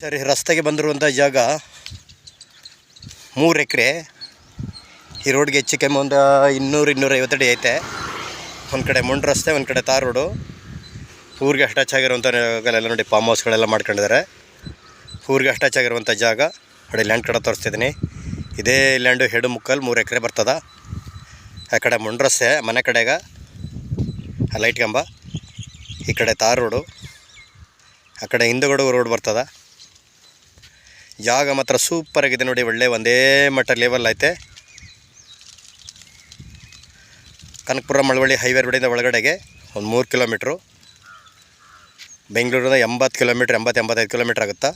ಸರಿ, ರಸ್ತೆಗೆ ಬಂದಿರುವಂಥ ಜಾಗ 3 ಎಕರೆ. ಈ ರೋಡ್ಗೆ ಹೆಚ್ಚು ಕಮ್ಮಿ ಒಂದು 200-250 ಅಡಿ ಐತೆ. ಒಂದು ಕಡೆ ಮೊಂಡು ರಸ್ತೆ, ಒಂದು ಕಡೆ ತಾರ್ ರೋಡು. ಊರಿಗೆ ಅಟ್ಯಾಚ್ ಆಗಿರುವಂಥ ಜಾಗಗಳೆಲ್ಲ ನೋಡಿ, ಫಾರ್ಮ್ ಹೌಸ್ಗಳೆಲ್ಲ ಮಾಡ್ಕೊಂಡಿದ್ದಾರೆ. ಊರಿಗೆ ಅಟ್ಯಾಚ್ ಆಗಿರುವಂಥ ಜಾಗ ನೋಡಿ. ಲ್ಯಾಂಡ್ ಕಡೆ ತೋರಿಸ್ತಿದ್ದೀನಿ. ಇದೇ ಲ್ಯಾಂಡು 2.75-3 ಎಕರೆ ಬರ್ತದ. ಆ ಕಡೆ ಮೊಂಡು ರಸ್ತೆ, ಮನೆ ಕಡೆಗ ಲೈಟ್ ಕಂಬ. ಈ ಕಡೆ ತಾರ್ ರೋಡು, ಆ ಕಡೆ ಹಿಂದುಗಡೆ ರೋಡ್ ಬರ್ತದ. ಜಾಗ ಮಾತ್ರ ಸೂಪರ್ ಆಗಿದೆ ನೋಡಿ. ಒಳ್ಳೆ ಒಂದೇ ಮಟ್ಟ ಲೆವೆಲ್ ಐತೆ. ಕನಕಪುರ ಮಳವಳ್ಳಿ ಹೈವೇ ರೋಡಿಂದ ಒಳಗಡೆಗೆ ಒಂದು 3 ಕಿಲೋಮೀಟ್ರು. ಬೆಂಗಳೂರಿಂದ 80 ಕಿಲೋಮೀಟ್ರ್, 80-85 ಕಿಲೋಮೀಟ್ರ್ ಆಗುತ್ತಾ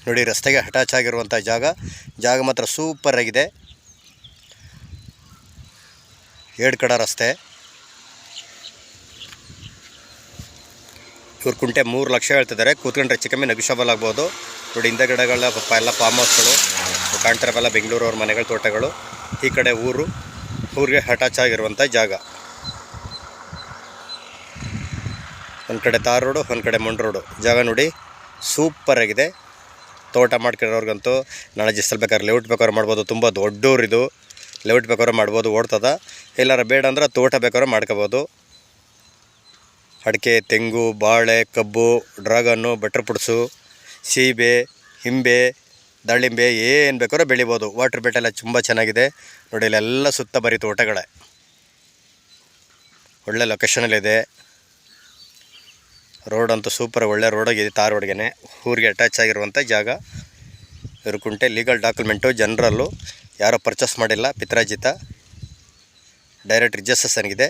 ನೋಡಿ. ರಸ್ತೆಗೆ ಅಟ್ಯಾಚ್ ಆಗಿರುವಂಥ ಜಾಗ ಮಾತ್ರ ಸೂಪರ್ ಆಗಿದೆ. 2 ಕಡೆ ರಸ್ತೆ. ಇವ್ರ ಕುಂಟೆ 3 ಲಕ್ಷ ಹೇಳ್ತಿದ್ದಾರೆ. ಕೂತ್ಕೊಂಡ್ರೆ ಹೆಚ್ಚು ಕಮ್ಮಿ ನೆಗೋಷಿಯಬಲ್ ಆಗ್ಬೋದು ನೋಡಿ. ಹಿಂದಗಡೆಗಳ ಎಲ್ಲ ಫಾರ್ಮ್ ಹೌಸ್ಗಳು ಕಾಣ್ತಿರಬಲ್ಲ, ಬೆಂಗಳೂರು ಅವ್ರ ಮನೆಗಳು, ತೋಟಗಳು. ಈ ಕಡೆ ಊರಿಗೆ ಅಟ್ಯಾಚ್ ಆಗಿರುವಂಥ ಜಾಗ. ಒಂದು ಕಡೆ ತಾರ್ ರೋಡು, ಒಂದು ಕಡೆ ಮೊಂಡು ರೋಡು. ಜಾಗ ನೋಡಿ ಸೂಪರ್ ಆಗಿದೆ. ತೋಟ ಮಾಡ್ಕೊಂಡಿರೋರ್ಗಂತೂ ನಾಳೆ ಜಿಸ್ಸಲ್ಲಿ ಬೇಕಾದ್ರೆ ಲೇಔಟ್ ಬೇಕಾದ್ರೆ ಮಾಡ್ಬೋದು. ತುಂಬ ದೊಡ್ಡೋರಿದು ಲೇಔಟ್ ಬೇಕಾದ್ರೆ ಮಾಡ್ಬೋದು, ಓಡ್ತದ. ಎಲ್ಲಾರ ಬೇಡ ಅಂದ್ರೆ ತೋಟ ಬೇಕಾದ್ರೆ ಮಾಡ್ಕೋಬೋದು. ಅಡಿಕೆ, ತೆಂಗು, ಬಾಳೆ, ಕಬ್ಬು, ಡ್ರಾಗನ್ನು, ಬಟ್ರ್ ಪುಡ್ಸು, ಸೀಬೆ, ಹಿಂಬೆ, ದಾಳಿಂಬೆ ಏನು ಬೇಕಾದ್ರೂ ಬೆಳಿಬೋದು. ವಾಟ್ರ್ ಬೆಟ್ಟೆಲ್ಲ ತುಂಬ ಚೆನ್ನಾಗಿದೆ ನೋಡಿ. ಇಲ್ಲೆಲ್ಲ ಸುತ್ತ ಬರೀ ತೋಟಗಳೇ. ಒಳ್ಳೆ ಲೊಕೇಶನಲ್ಲಿದೆ. ರೋಡ್ ಅಂತೂ ಸೂಪರ್, ಒಳ್ಳೆ ರೋಡಾಗಿದೆ. ತಾರ್ ರೋಡ್ಗೆ ಊರಿಗೆ ಅಟ್ಯಾಚ್ ಆಗಿರುವಂಥ ಜಾಗ. ಇವ್ರ ಕುಂಟೆ ಲೀಗಲ್ ಡಾಕ್ಯುಮೆಂಟು, ಜನರಲ್ಲು, ಯಾರೋ ಪರ್ಚೇಸ್ ಮಾಡಿಲ್ಲ, ಪಿತ್ರಾಜಿತ, ಡೈರೆಕ್ಟ್ ರಿಜಿಸ್ಟ್ರೇಷನ್ಗಿದೆ.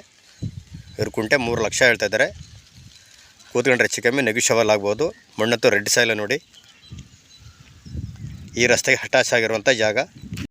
ಇವ್ರ ಕುಂಟೆ 3 ಲಕ್ಷ ಹೇಳ್ತಾಯಿದ್ದಾರೆ. ಕೂತ್ಕೊಂಡ್ರೆ ಹೆಚ್ಚು ಕಮ್ಮಿ ನೆಗೋಷಿಯಬಲ್ ಆಗ್ಬೋದು. ಮಣ್ಣಂತೂ ರೆಡ್ ಸಾಯಿಲ್ ನೋಡಿ. ಈ ರಸ್ತೆಗೆ ಅಟ್ಯಾಚ್ ಆಗಿರುವಂಥ ಜಾಗ.